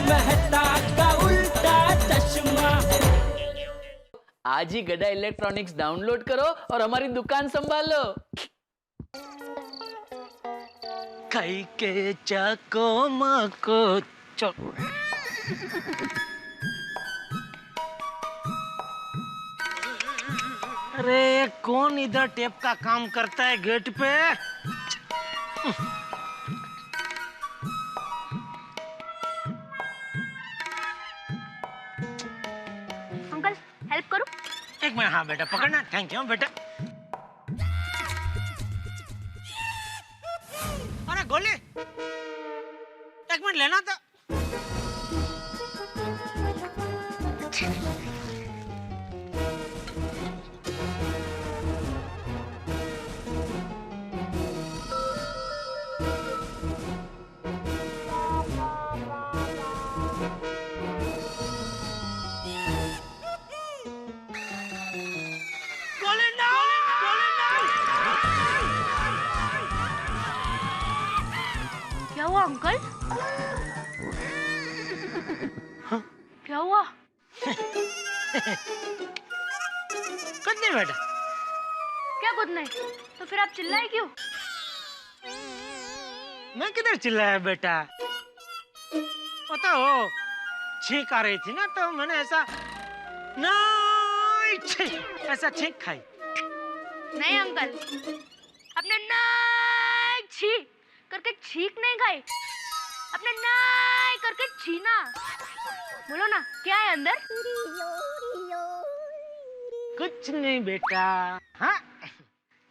मेहता का उल्टा चश्मा। आज ही गड़ा इलेक्ट्रॉनिक्स डाउनलोड करो और हमारी दुकान संभालो। खाई के चाको माको चो। अरे कौन इधर टेप का काम करता है गेट पे? अंकल हेल्प करूं? एक मिनट, हाँ बेटा पकड़ना। थैंक यू बेटा। अरे गोली, एक मिनट लेना था। क्या हुआ अंकल? क्या हुआ? कुछ नहीं बेटा। क्या कुछ नहीं? तो फिर आप चिल्लाए क्यों? मैं किधर चिल्लाया बेटा? पता हो, छींक आ रही थी ना तो मैंने ऐसा ऐसा छींक खाई। नहीं अंकल, आपने नाई छी करके छींक नहीं खाई, आपने नाई करके छीना। बोलो ना क्या है अंदर? कुछ नहीं बेटा। हाँ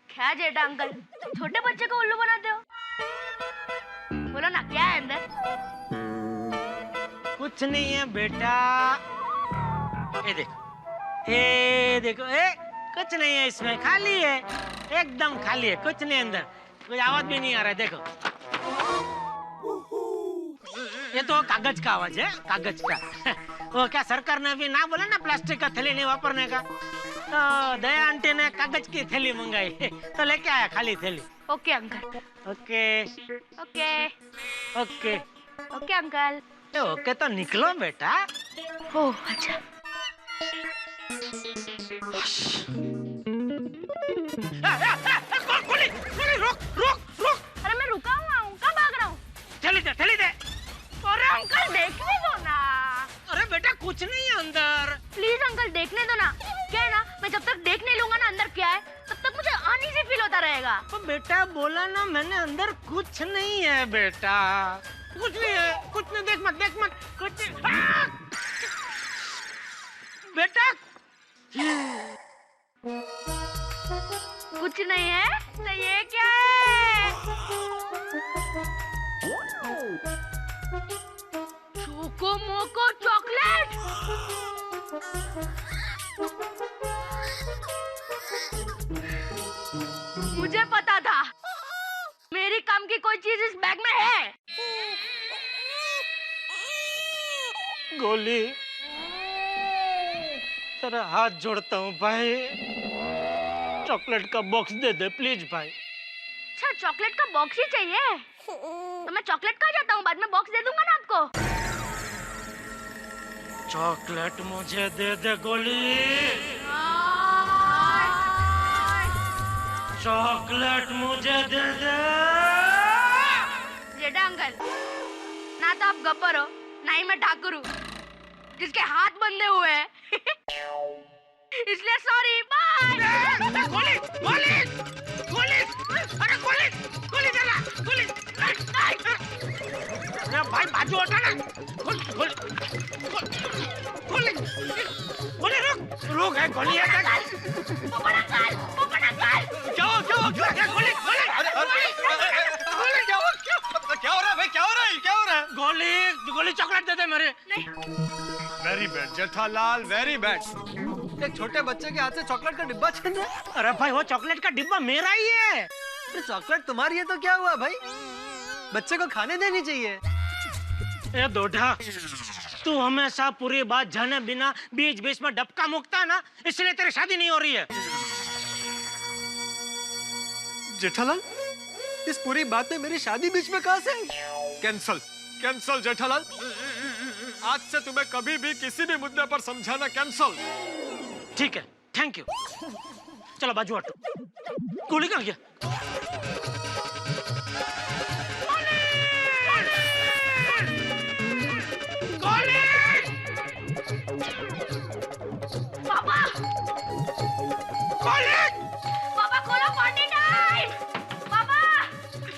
क्या जेठा अंकल, छोटे बच्चे को उल्लू बनाते हो? बोलो ना क्या है अंदर? कुछ नहीं है बेटा। ये देखो, कुछ नहीं है इसमें, खाली है, एकदम खाली है, कुछ नहीं अंदर, कोई आवाज भी नहीं आ रहा है। देखो, ये तो कागज का आवाज है, कागज का। वो क्या सरकार ने अभी ना बोला ना प्लास्टिक का थैली नहीं वापरने का, तो दया आंटी ने कागज की थैली मंगाई तो लेके आया खाली थैली। Okay uncle. Okay okay okay okay uncle. Okay तो निकलो बेटा। ओह अच्छा। रोक रोक रोक। अरे मैं रुका हुआ हूँ, कहाँ भाग रहा हूँ? थैली दे, थैली दे। अरे अंकल देखने दो ना। अरे बेटा कुछ नहीं है अंदर। प्लीज अंकल देखने दो ना। क्या है ना, मैं जब तक देख नहीं लूंगा ना अंदर क्या है, तब तक मुझे अनईजी फील होता रहेगा। तो बेटा बोला ना मैंने, अंदर कुछ नहीं है बेटा, कुछ नहीं है, कुछ नहीं। देख मत कुछ नहीं। बेटा कुछ नहीं है तो ये क्या है? चोको मोको चॉकलेट। मुझे पता था मेरी काम की कोई चीज इस बैग में है। गोली, तेरा हाथ जोड़ता हूँ भाई, चॉकलेट का बॉक्स दे दे प्लीज भाई। अच्छा चॉकलेट का बॉक्स ही चाहिए? तो मैं चॉकलेट खा जाता हूँ, बाद में बॉक्स दे दूंगा ना आपको। चॉकलेट मुझे दे दे गोली, चॉकलेट मुझे दे दे। जेठा अंकल, ना तो आप गब्बर हो, ना ही मैं ठाकुर हूँ जिसके हाथ बंधे हुए हैं। इसलिए सॉरी, बाय। गोली गोली गोली, अरे गोली गोली चला, गोली। अरे भाई बाजू हटा ना। गोली गोली गोली गोली, रुक रुक है गोली है। जाओ गोली गोली। अरे गोली जाओ। क्या हो रहा है भाई, क्या हो रहा है, क्या हो रहा है? गोली गोली, चॉकलेट दे दे मेरे। Very bad Jethalal, very bad. एक छोटे बच्चे के हाथ से चॉकलेट का डिब्बा छीन रहा है। अरे भाई वो चॉकलेट का डिब्बा मेरा ही है। तो चॉकलेट तुम्हारी है तो क्या हुआ भाई, बच्चे को खाने देनी चाहिए। ए दोढा, तू हमेशा पूरी बात जाने बिना बीच बीच में डबका मुकता है ना, इसलिए तेरी शादी नहीं हो रही है। जेठालाल, इस पूरी बात में मेरी शादी बीच में कहां से? Cancel cancel Jethalal. आज से तुम्हें कभी भी किसी भी मुद्दे पर समझाना कैंसल। ठीक है, थैंक यू। चलो बाजू हटो। गोली कहाँ गया? पापा पापा खोलो पार्टी टाइम। पापा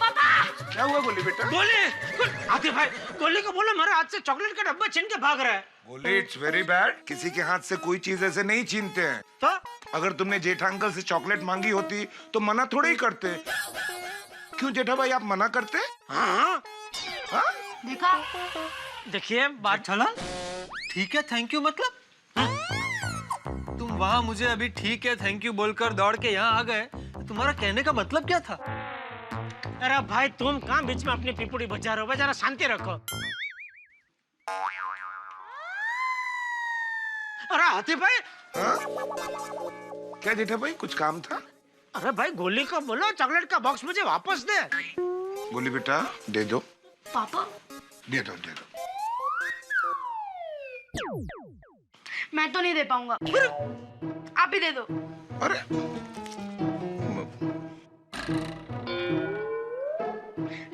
पापा क्या हुआ गोली बेटा? गोली आतिफ भाई, गोली को बोलो मेरे हाथ से चॉकलेट का डब्बा छीन के भाग रहा है। गोली इट्स वेरी बैड। किसी के हाथ से कोई चीज ऐसे नहीं छीनते हैं। तो अगर तुमने जेठा अंकल से चॉकलेट मांगी होती तो मना थोड़े ही करते। क्यों जेठा भाई आप मना करते? हाँ हाँ? देखा? देखिए बात जेठालाल, ठीक है थैंक यू मतलब? तुम वहाँ मुझे अभी ठीक है थैंक यू बोलकर दौड़ के यहाँ आ गए, तुम्हारा कहने का मतलब क्या था? अरे भाई तुम कहाँ बीच में अपनी पिपुड़ी बजा रहे हो? जरा शांति रखो। अरे आतिफ भाई। हाँ? क्या जेठा भाई कुछ काम था? अरे भाई गोली को बोलो चॉकलेट का बॉक्स मुझे वापस दे। गोली बेटा दे दो। पापा दे दो दे दो। मैं तो नहीं दे पाऊंगा, आप ही दे दो। अरे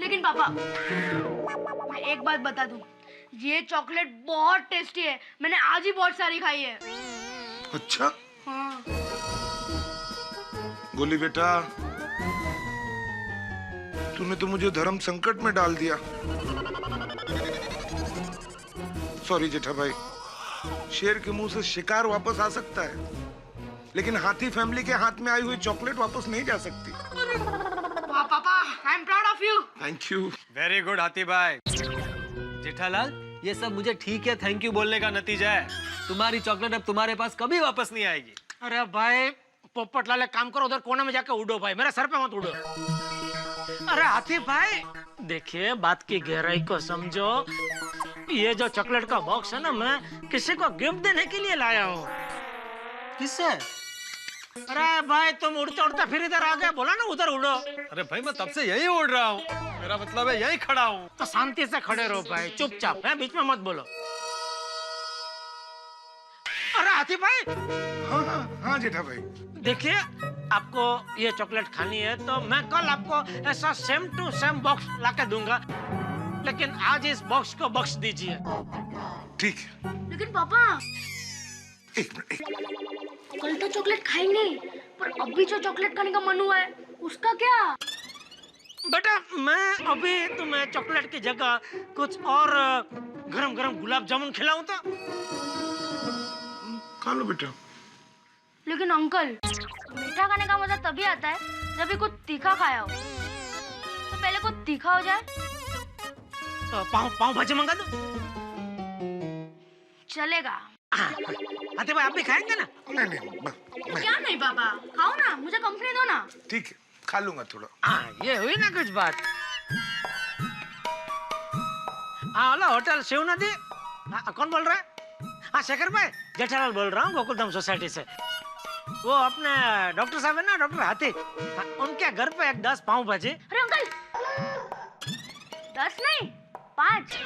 लेकिन पापा मैं एक बात बता दूं, ये चॉकलेट बहुत टेस्टी है, मैंने आज ही बहुत सारी खाई है। अच्छा हाँ। गोली बेटा तूने तो मुझे धर्म संकट में डाल दिया। सॉरी जेठा भाई। शेर के मुंह से शिकार वापस आ सकता है, लेकिन हाथी फैमिली के हाथ में आई हुई चॉकलेट वापस नहीं जा सकती। पापा I am proud of you. Thank you. Very good हाथी भाई। जेठालाल, ये सब मुझे ठीक है थैंक यू बोलने का नतीजा है। तुम्हारी चॉकलेट अब तुम्हारे पास कभी वापस नहीं आएगी। अरे भाई पोपट लाल काम करो, उधर कोने में जाकर उड़ो भाई, मेरे सर पे मत उड़ो। अरे आतिफ भाई देखिए बात की गहराई को समझो। ये जो चॉकलेट का बॉक्स है ना, मैं किसी को गिफ्ट देने के लिए लाया हूँ। किससे? अरे भाई तुम उड़ते उड़ते फिर इधर आ गए, बोला ना उधर उड़ो। अरे भाई मैं तब से यही उड़ रहा हूँ, मेरा मतलब है यही खड़ा हूँ। तो शांति से खड़े रहो भाई, चुपचाप है, बीच में मत बोलो। अरे आतिफ भाई। हाँ हाँ हाँ जेठा भाई। देखिए आपको ये चॉकलेट खानी है तो मैं कल आपको ऐसा सेम टू सेम बॉक्स लाके दूंगा, लेकिन आज इस बॉक्स को बख्श दीजिए। ठीक है। लेकिन पापा एक मिनट कल तो चॉकलेट खाएंगे, पर अभी जो चॉकलेट खाने का मन हुआ है उसका क्या? बेटा मैं अभी तुम्हें चॉकलेट की जगह कुछ और गरम गरम गुलाब जामुन खिलाऊं तो? खा लो बेटा। लेकिन अंकल मीठा खाने का मजा तभी आता है जब भी कुछ तीखा खाया हो, तो पहले कुछ तीखा हो जाए। पाव भाजी मंगा दो? चलेगा। आते भाई आप भी खाएंगे ना? नहीं क्या नहीं पापा, खाओ ना, मुझे कंपनी दो ना। ठीक है खा लूंगा थोड़ा। ये हुई ना कुछ बात। हेलो होटल शिव नदी, कौन बोल रहा है? हाँ शेखर भाई, जेठालाल बोल रहा हूँ गोकुलधाम सोसाइटी से। वो अपने डॉक्टर साहब है ना, डॉक्टर हाथी, उनके घर पे एक 10 पाव भाजी। अरे अंकल 10 नहीं 5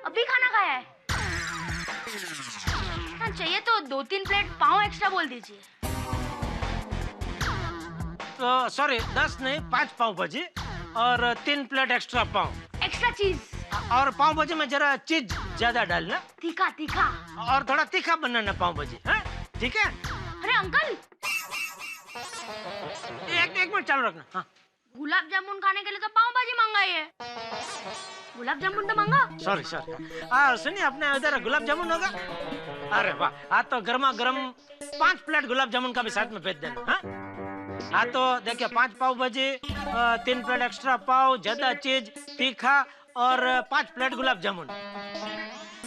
अभी खाना खाया है। हाँ, चाहिए तो 2-3 प्लेट पाव एक्स्ट्रा बोल दीजिए। तो सॉरी 10 नहीं 5 पाव भाजी और 3 प्लेट एक्स्ट्रा पाव। एक्स्ट्रा चीज और पाव भाजी में जरा चीज ज्यादा डालना, तीखा तीखा। और थोड़ा तीखा बनाना पाव भाजी, ठीक है? अरे अंकल एक मिनट चालू रखना। हाँ गुलाब जामुन खाने के लिए तो पाव भाजी मंगाई है, गुलाब जामुन तो मंगा। सॉरी सुनिए अपने उधर गुलाब जामुन होगा? अरे वाह, आज तो गर्मा गर्म 5 प्लेट गुलाब जामुन का भी साथ में भेज देना। हाँ तो देखिए 5 पाव भाजी, 3 प्लेट एक्स्ट्रा पाव, ज्यादा चीज, तीखा और 5 प्लेट गुलाब जामुन।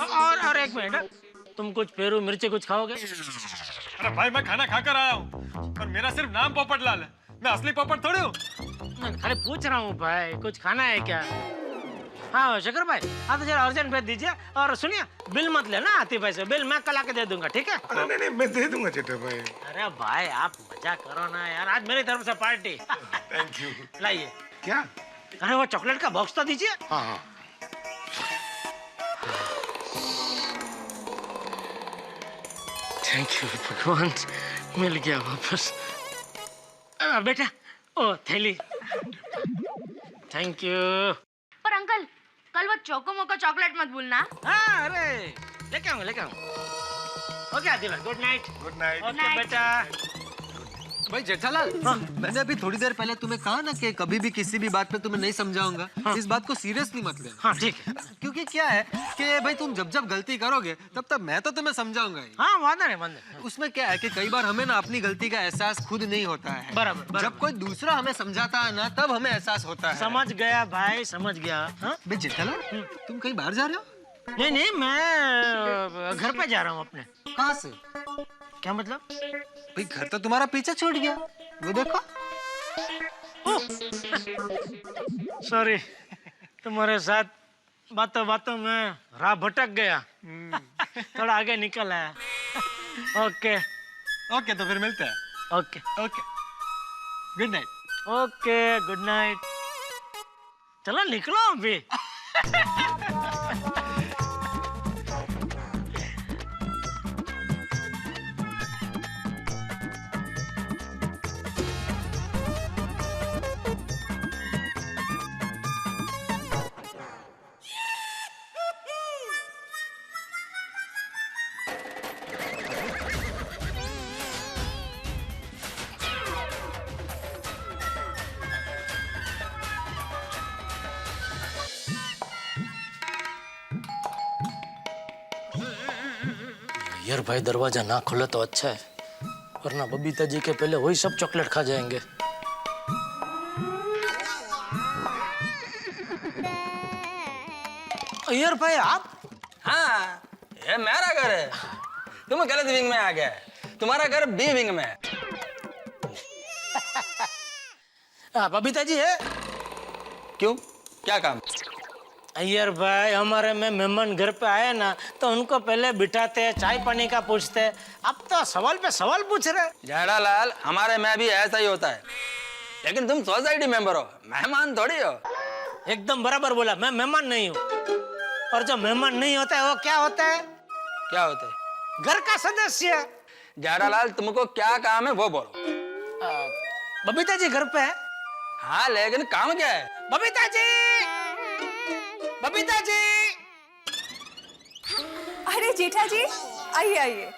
और एक मिनट, तुम कुछ पेरू मिर्ची कुछ खाओगे? अरे भाई मैं खाना खाकर आया हूँ, और मेरा सिर्फ नाम पोपट लाल है, मैं असली पोपट थोड़ी हूँ। मैं खाली पूछ रहा हूँ भाई, कुछ खाना है क्या? हाँ शेखर भाई, हाँ तो जरा अर्जेंट भेज दीजिए। और सुनिए बिल मत लेना आतिफ भाई से, बिल मैं कल आके दे दूंगा, ठीक है? नहीं मैं दे दूंगा जेठा भाई। अरे भाई आप मजा करो ना यार, आज मेरी तरफ से पार्टी। Thank you. लाइए। क्या? अरे वो चॉकलेट का बॉक्स तो दीजिए। हाँ थैंक यू भगवान, मिल गया वापस। बेटा ओ थैली, थैंक यू। पर अंकल कल वो चोको मोको चॉकलेट मत भूलना। हाँ अरे लेके आऊंगा, लेके आऊंगा। Okay Adil, good night. Good night. Okay बेटा। भाई जेठालाल, मैंने अभी थोड़ी देर पहले तुम्हें कहा ना कि कभी भी किसी भी बात पे तुम्हें नहीं समझाऊंगा। इस बात को सीरियसली मत लेना। हाँ ठीक है। क्योंकि क्या है कि भाई तुम जब जब गलती करोगे तब तब मैं तो तुम्हें समझाऊंगा ही। हाँ वादा नहीं, वादा। उसमें क्या है कि कई बार हमें ना अपनी गलती का एहसास खुद नहीं होता है। बराबर। जब कोई दूसरा हमें समझाता है ना तब हमें एहसास होता है। समझ गया भाई, समझ गया। हाँ भाई जेठालाल, तुम कहीं बाहर जा रहे हो? नहीं नहीं, मैं घर पे जा रहा हूँ अपने। कहाँ से? क्या मतलब? भाई घर तो तुम्हारा पीछे छूट गया, वो देखो। सॉरी, तुम्हारे साथ बातों बातों में राह भटक गया। थोड़ा आगे निकल आया। ओके ओके, तो फिर मिलते हैं। Okay okay, good night. Okay good night. चलो निकलो अभी। यार भाई दरवाजा ना खोले तो अच्छा है, वरना बबीता जी के पहले वही सब चॉकलेट खा जाएंगे। यार भाई आप? हाँ, ये मेरा घर है। तुम गलत विंग में आ गए, तुम्हारा घर बी विंग में है। बबीता जी है? क्यों, क्या काम? अय्यर भाई, हमारे में मेहमान घर पे आए ना तो उनको पहले बिठाते, चाय पानी का पूछते। अब तो सवाल पे सवाल पूछ रहे। जेठालाल, हमारे में भी ऐसा ही होता है, लेकिन तुम सोसाइटी मेंबर हो, मेहमान थोड़ी हो। एकदम बराबर बोला, मैं मेहमान नहीं हूँ। और जो मेहमान नहीं होता है वो क्या होता है? क्या होता है? घर का सदस्य। जेठालाल, तुमको क्या काम है वो बोलो। बबीता जी घर पे है? हाँ, लेकिन काम क्या है? बबीता जी, बबीता जी। अरे जेठा जी, आइए आइए।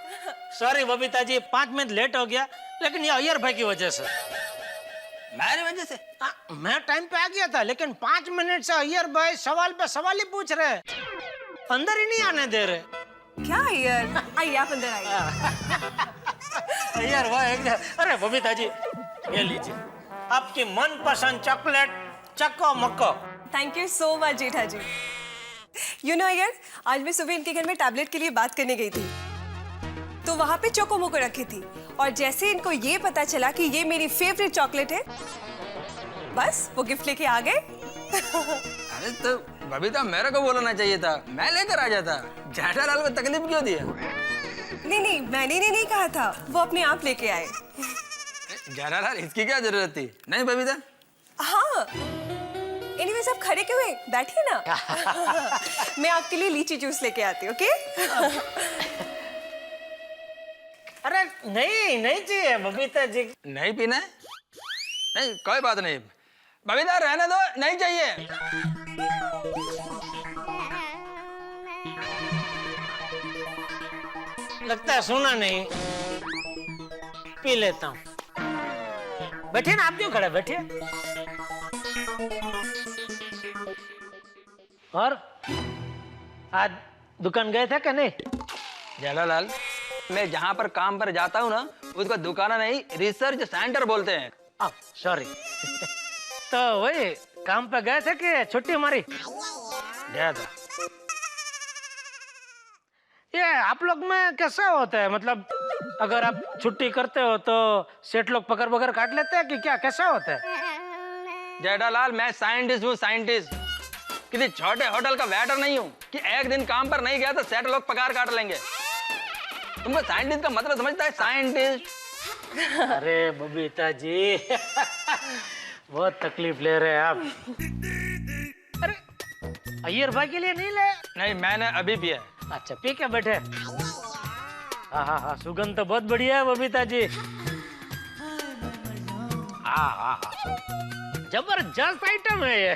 Sorry Babita ji, 5 minute late हो गया, लेकिन ये अय्यर भाई की वजह से। मेरी वजह से? मैं टाइम पे आ गया था, लेकिन 5 मिनट से अय्यर भाई सवाल पे सवाल ही पूछ रहे, अंदर ही नहीं आने दे रहे। क्या यार, आइए आप अंदर आइए। अय्यर भाई अरे बबीता जी, ये लीजिए आपकी मनपसंद चॉकलेट चको मको। Thank you so much Jetha ji. You know यार, आज मैं सुबह इनके घर में टैबलेट के लिए बात करने गई थी, तो वहाँ पे चोको मोको रखी थी, और जैसे इनको ये पता चला कि ये मेरी फेवरेट चॉकलेट है, बस वो गिफ्ट लेके आ गए। अरे तो बबीता, मेरे को बोलना चाहिए था, मैं लेकर आ जाता। जेठालाल को तकलीफ क्यों दिया? नहीं, मैंने नहीं कहा था, वो अपने आप लेके आए। जेठालाल, इसकी क्या जरूरत थी? नहीं बबीता? हाँ, एनीवेज आप खड़े क्यों हैं? बैठिए ना। मैं आपके लिए लीची जूस लेके आती हूँ, ओके? अरे नहीं चाहिए बबीता जी। नहीं पीना है? नहीं, कोई बात नहीं। बबीता रहने दो, नहीं चाहिए। लगता है सुना नहीं, पी लेता हूँ। बैठिए ना, आप क्यों खड़े? बैठिए। और आज दुकान गए थे कि नहीं? जेठालाल, मैं जहाँ पर काम पर जाता हूँ ना, उसको दुकान नहीं, रिसर्च सेंटर बोलते हैं। सॉरी। तो वही काम पे गए थे कि छुट्टी हमारी? गया था। ये आप लोग में कैसा होता है, मतलब अगर आप छुट्टी करते हो तो सेठ लोग पकड़ पकड़ काट लेते हैं कि क्या, कैसा होता है? जेठालाल, मैं साइंटिस्ट हूँ, साइंटिस्ट। किसी छोटे होटल का वेटर नहीं हूँ कि एक दिन काम पर नहीं गया तो सेठ लोग पगार काट लेंगे। तुमको साइंटिस्ट का मतलब समझता है? साइंटिस्ट। अरे बबीता जी, बहुत तकलीफ ले रहे हैं आप। अरे अय्यर भाई के लिए नहीं ले? नहीं, मैंने अभी पिया है। अच्छा, पी के बैठे। हाँ हाँ हाँ, सुगंध तो बहुत बढ़िया है बबीता जी। हाँ हाँ हाँ, जबरदस्त आइटम है ये।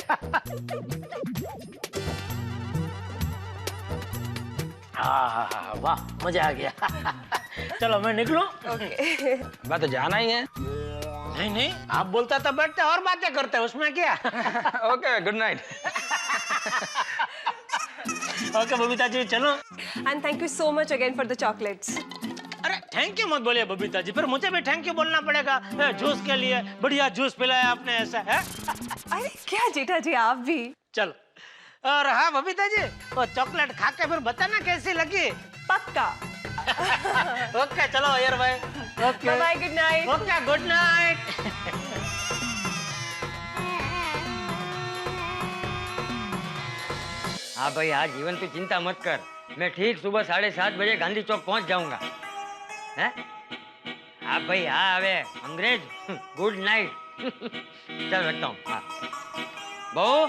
हाँ हाँ हाँ, वाह मजा आ गया। चलो मैं निकलूं? ओके। बात तो जाना ही है। नहीं नहीं, आप बोलता तो बैठते और बातें करते, उसमें क्या। Okay, good night. Okay Babita ji चलो। And thank you so much again for the chocolates. अरे थैंक यू मत बोलिए बबीता जी, फिर मुझे भी थैंक यू बोलना पड़ेगा जूस के लिए। बढ़िया जूस पिलाया आपने, ऐसा है। अरे क्या जेठा जी आप भी। चलो, और हाँ बबीता जी, वो चॉकलेट खा के फिर बताना कैसी लगी। पक्का। ओके चलो यार भाई। Okay bye, good night. Okay good night. हाँ भाई हाँ जीवन तू चिंता मत कर, मैं ठीक सुबह 7:30 बजे गांधी चौक पहुंच जाऊंगा। हैं? हाँ भाई हाँ अबे अंग्रेज, गुड नाइट। चल रखता हूँ। हाँ बहू।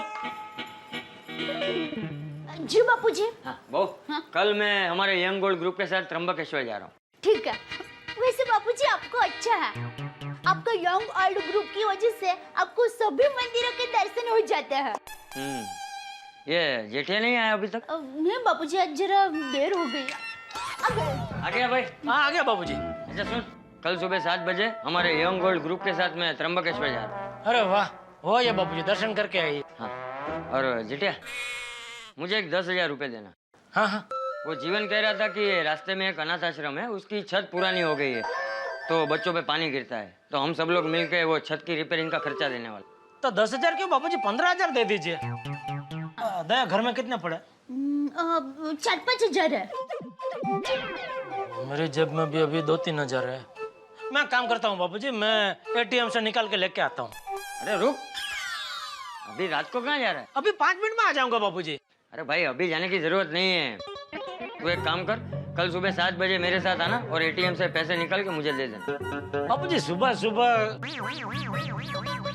जी बापूजी। हाँ बहू, कल मैं हमारे यंग गोल्ड ग्रुप के साथ त्र्यंबकेश्वर जा रहा हूँ। ठीक है। वैसे बापूजी आपको अच्छा है, आपका यंग ओल्ड ग्रुप की वजह से आपको सभी मंदिरों के दर्शन हो जाते हैं। ये जेठिया नहीं आया अभी तक? नहीं बापूजी, आज जरा देर हो गई। आ गया भाई? हाँ आ गया बाबूजी। अच्छा सुन, कल सुबह 7 बजे हमारे यंग गोल्ड ग्रुप के साथ मैं त्र्यंबकेश्वर जा रहा हूँ। अरे वाह, हो ये बाबूजी, दर्शन करके आइए। हाँ, और जेठिया मुझे एक 10,000 रुपए देना। हाँ हाँ। वो जीवन कह रहा था कि रास्ते में एक अनाथ आश्रम है, उसकी छत पुरानी हो गई है तो बच्चों पे पानी गिरता है, तो हम सब लोग मिलकर वो छत की रिपेयरिंग का खर्चा देने वाले। तो 10,000 क्यों बाबूजी, 15,000 दे दीजिए। दया घर में कितने पड़े? 4-5 हजार है। मेरी जेब में भी अभी 2-3 हजार है। मैं काम करता हूँ बाबूजी, मैं एटीएम से निकाल के लेके आता हूँ। अरे रुक, अभी रात को कहाँ जा रहा है? अभी 5 मिनट में आ जाऊंगा बाबूजी। अरे भाई अभी जाने की जरूरत नहीं है, तू एक काम कर, कल सुबह 7 बजे मेरे साथ आना और एटीएम से पैसे निकाल के मुझे दे देना। बाबूजी सुबह सुबह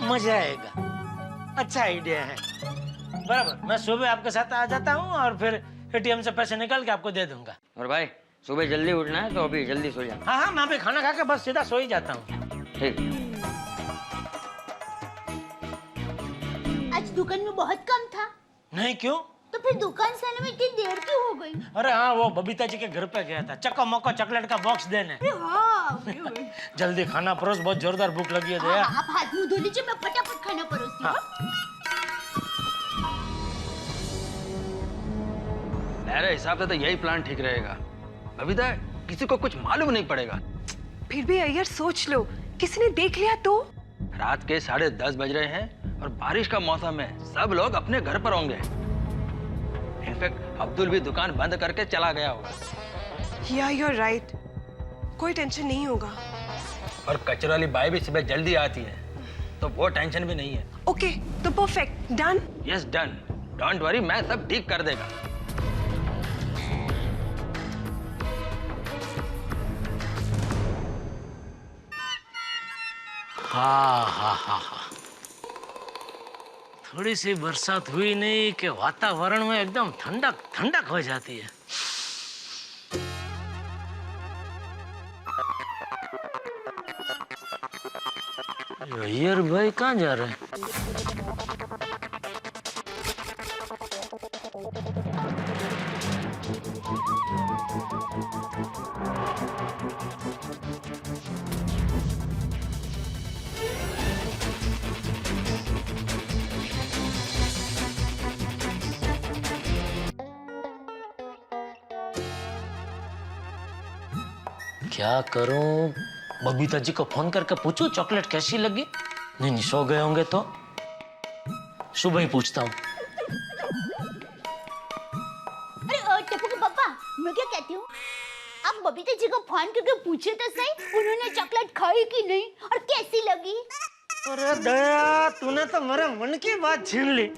मजा आएगा, अच्छा आइडिया है। बराबर, मैं सुबह आपके साथ आ जाता हूँ और फिर एटीएम से पैसे निकाल के आपको दे दूंगा। और भाई सुबह जल्दी उठना है तो अभी जल्दी सो जा। हाँ हाँ, मैं अभी खाना खा के बस सीधा सो ही जाता हूँ। ठीक। आज दुकान में बहुत काम था। नहीं क्यों? तो फिर दुकान से आने में इतनी देर क्यों हो गई? अरे हाँ, वो बबीता जी के घर पे गया था चक्का मक्का चॉकलेट का बॉक्स देने। हाँ। जल्दी खाना परोस, बहुत जोरदार भूख लगी है दया। आप हाथ मुंह धो लीजिए, मैं फटाफट खाना परोसती हूँ। मेरे हिसाब से तो यही प्लान ठीक रहेगा। बबीता, किसी को कुछ मालूम नहीं पड़ेगा। फिर भी अय्यर सोच लो, किसी ने देख लिया तो? रात के 10:30 बज रहे हैं और बारिश का मौसम है, सब लोग अपने घर पर होंगे। इनफैक्ट अब्दुल भी दुकान बंद करके चला गया होगा। या यू आर राइट, कोई टेंशन नहीं होगा। और कचरा वाली बाई भी सुबह जल्दी आती है, तो वो टेंशन भी नहीं है। ओके, तो perfect, done. Yes done, don't worry, मैं सब ठीक कर देगा। हाँ हाँ हाँ हाँ, थोड़ी सी बरसात हुई नहीं कि वातावरण में एकदम ठंडक ठंडक हो जाती है। अय्यर भाई कहाँ जा रहे हैं? क्या करूं? बबीता जी को फोन करके पूछूं चॉकलेट कैसी लगी? नहीं नहीं, सो गए होंगे तो सुबह ही पूछता हूँ। अरे टप्पू के पापा, मैं क्या कहती हूँ, आप बबीता जी को फोन करके पूछे तो सही, उन्होंने चॉकलेट खाई कि नहीं और कैसी लगी? अरे दया, तूने तो मेरे मन की बात छीन ली।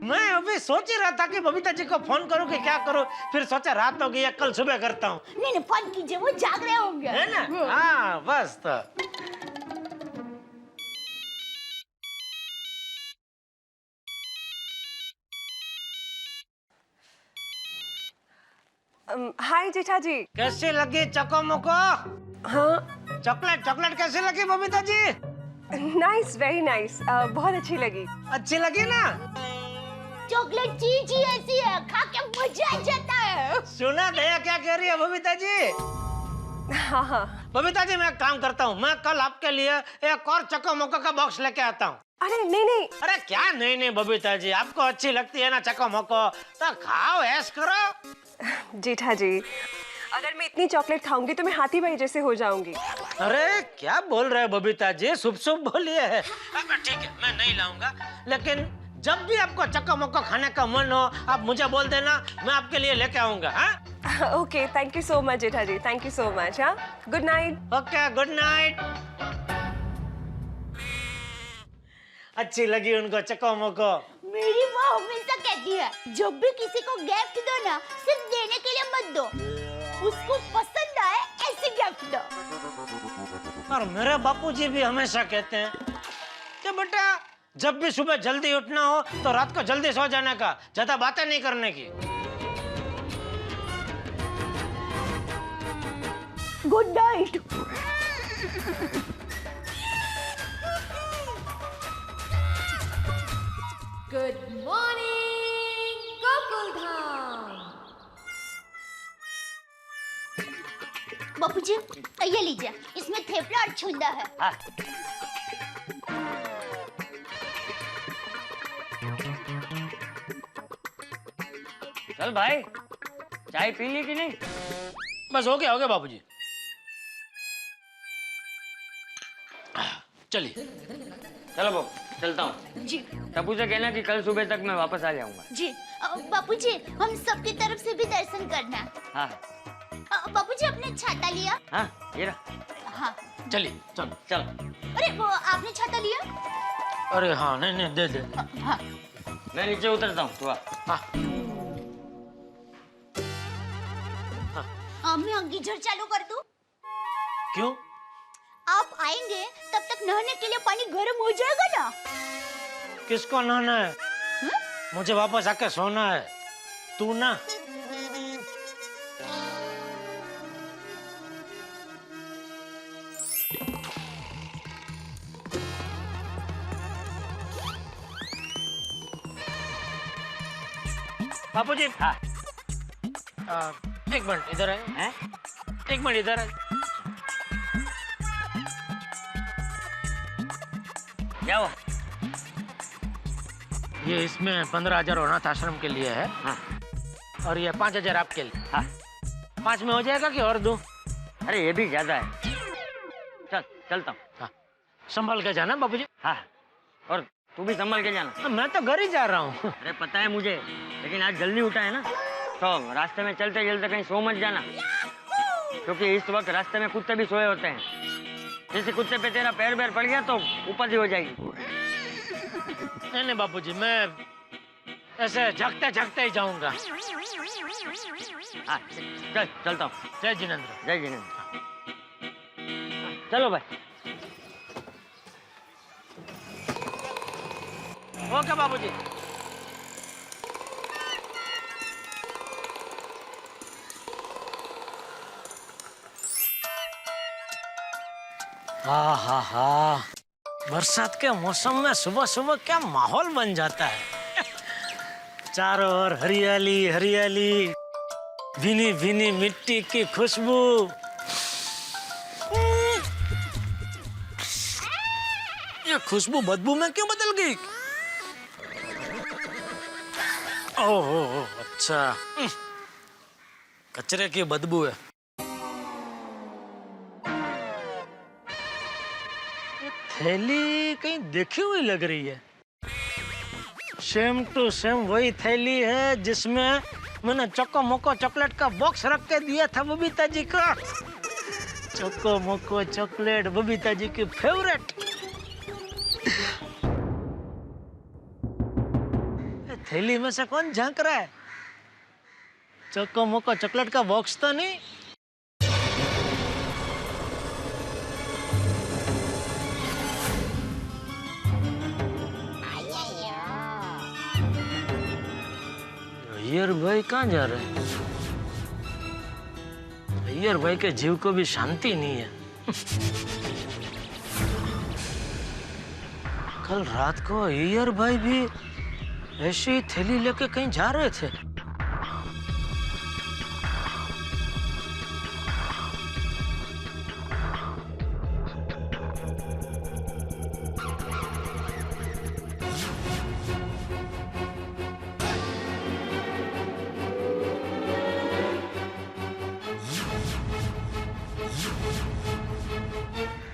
मैं अभी सोच ही रहा था कि बबीता जी को फोन करूं कि क्या करूं, फिर सोचा रात हो गई है, कल सुबह करता हूँ। नहीं नहीं, फोन कीजिए, वो जाग रहे होंगे। है ना? हाँ बस तो। हाय जेठा जी। कैसे लगी चको मोको? हाँ चॉकलेट चॉकलेट कैसे लगी Babita ji? Nice, very nice, बहुत अच्छी लगी। अच्छी लगी ना? चॉकलेट चीज ही ऐसी है, खा के मजा आ जाता है। सुना दया क्या कह रही है बबीता जी? हाँ हाँ। बबीता जी मैं एक काम करता हूँ, मैं कल आपके लिए एक और चको मोको का बॉक्स लेके आता हूँ। अरे नहीं नहीं। अरे क्या नहीं नहीं बबीता जी, आपको अच्छी लगती है ना चको मोको, तो खाओ, ऐश करो। जेठा जी, अगर मैं इतनी चॉकलेट खाऊंगी तो मैं हाथी भाई जैसे हो जाऊंगी। अरे क्या बोल रहे हो बबीता जी, शुभ शुभ बोलिए। ठीक है मैं नहीं लाऊंगा, लेकिन जब भी आपको चक्का मक्का खाने का मन हो आप मुझे बोल देना, मैं आपके लिए लेके आऊंगा। हाँ okay, thank you so much Jetha ji, thank you so much. हाँ, good night. Okay, good night. अच्छी लगी उनको चक्का मक्को? मेरी माँ हमेशा कहती है जब भी किसी को गिफ्ट दो ना, सिर्फ देने के लिए मत दो, उसको पसंद आए ऐसे गिफ्ट दो। और मेरे बापूजी भी हमेशा कहते हैं कि बेटा जब भी सुबह जल्दी उठना हो तो रात को जल्दी सो जाने का, ज्यादा बातें नहीं करने की। Good night. Good morning Gokuldham. Bapuji ये लीजिए, इसमें थेपला और छुंदा है। हाँ। चल भाई, चाय पी ली कि नहीं? बस हो गया बाबूजी। चलिए चलो बाबू, चलता हूँ। जी टप्पू से कहना कि कल सुबह तक मैं वापस आ जाऊंगा। जी। बापूजी हम सबकी तरफ से भी दर्शन करना। हाँ बापूजी आपने छाता लिया? हाँ, ये रहा। हाँ चलिए चलो चलो। अरे वो आपने छाता लिया? अरे हाँ, नहीं दे दे। हाँ मैं नीचे उतरता हूँ, तू आ। मैं गीजर चालू कर दूं? क्यों? आप आएंगे तब तक नहाने के लिए पानी गर्म हो जाएगा ना। किसको नहाना है? मुझे वापस आके सोना है, तू ना। बापूजी हाँ। एक मिनट इधर है। हैं? एक मिनट इधर है। क्या हुआ? ये इसमें 15,000 अनाथ आश्रम के लिए है। हाँ। और ये 5,000 आपके लिए। हाँ। 5 में हो जाएगा कि और दूं? अरे ये भी ज्यादा है। चल, चलता हूँ। हाँ। संभल के जाना बाबूजी। हाँ, और तू भी संभल के जाना। मैं तो घर ही जा रहा हूँ। अरे पता है मुझे, लेकिन आज जल्दी उठा है ना, तो रास्ते में चलते चलते कहीं सो मत जाना, क्योंकि इस वक्त रास्ते में कुत्ते भी सोए होते हैं। किसी कुत्ते पे तेरा पैर बैर पड़ गया तो उपाधि हो जाएगी। नहीं बाबूजी, मैं ऐसे झकते झकते ही जाऊंगा। हाँ, चल, चलता हूँ। जय जिनेंद्र। जय जिनेंद्र। चलो भाई। ओके बाबूजी। हाँ, बरसात के मौसम में सुबह सुबह क्या माहौल बन जाता है। चारों ओर हरियाली हरियाली, भीनी भीनी मिट्टी की खुशबू। ये खुशबू बदबू में क्यों बदल गई? ओह अच्छा, कचरे की बदबू है। थैली कहीं देखी हुई लग रही है। सेम टू सेम वही थैली है जिसमें मैंने चोको मोको चॉकलेट का बॉक्स रख के दिया था बबीता जी को। चोको मोको चॉकलेट बबीता जी की फेवरेट। थैली में से कौन झांक रहा है? चोको मोको चॉकलेट का बॉक्स तो नहीं? अय्यर भाई कहाँ जा रहे हैं? अय्यर भाई के जीव को भी शांति नहीं है। कल रात को अय्यर भाई भी ऐसी ही थैली लेके कहीं जा रहे थे।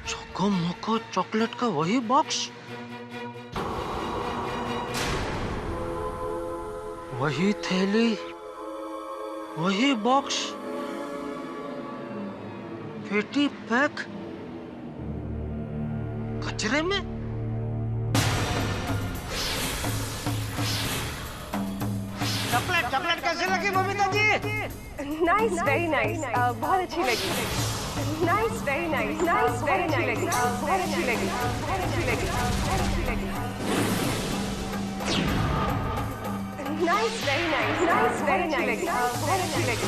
चोको मोको चॉकलेट का वही बॉक्स, वही थैली, वही बॉक्स, पेटी पैक कचरे में। चॉकलेट चॉकलेट कैसे लगी Babita ji? Nice, very nice, बहुत अच्छी लगी। Nice, very nice, nice, very nice, बहुत अच्छी लगी, बहुत अच्छी लगी, बहुत अच्छी लगी। Nice, very nice, nice, very nice, बहुत अच्छी लगी।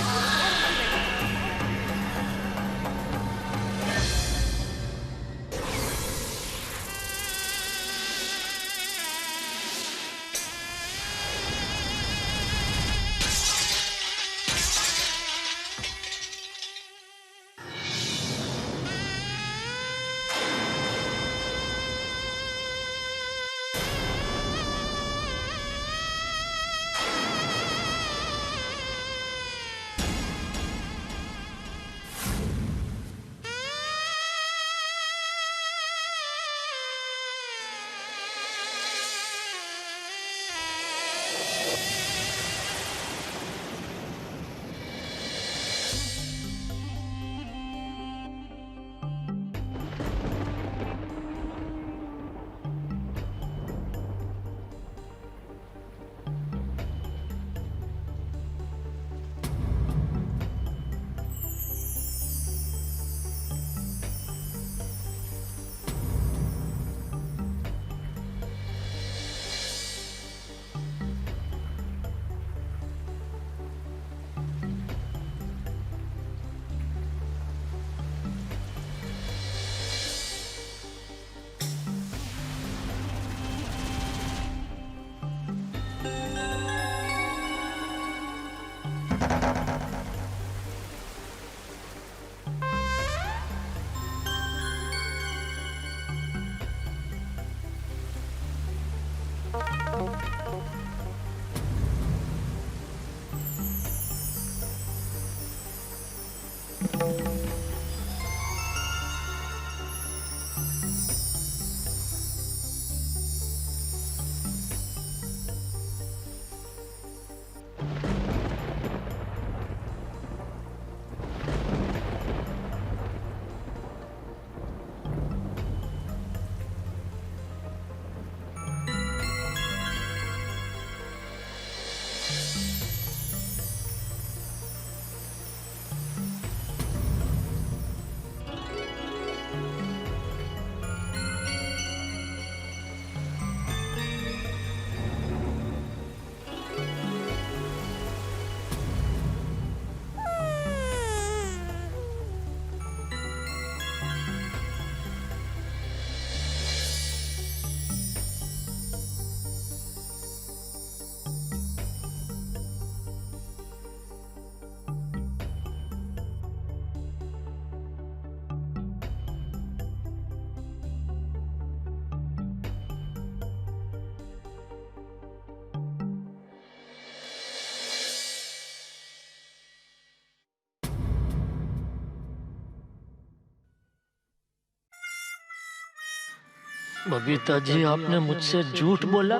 बबीता जी, आपने मुझसे झूठ बोला,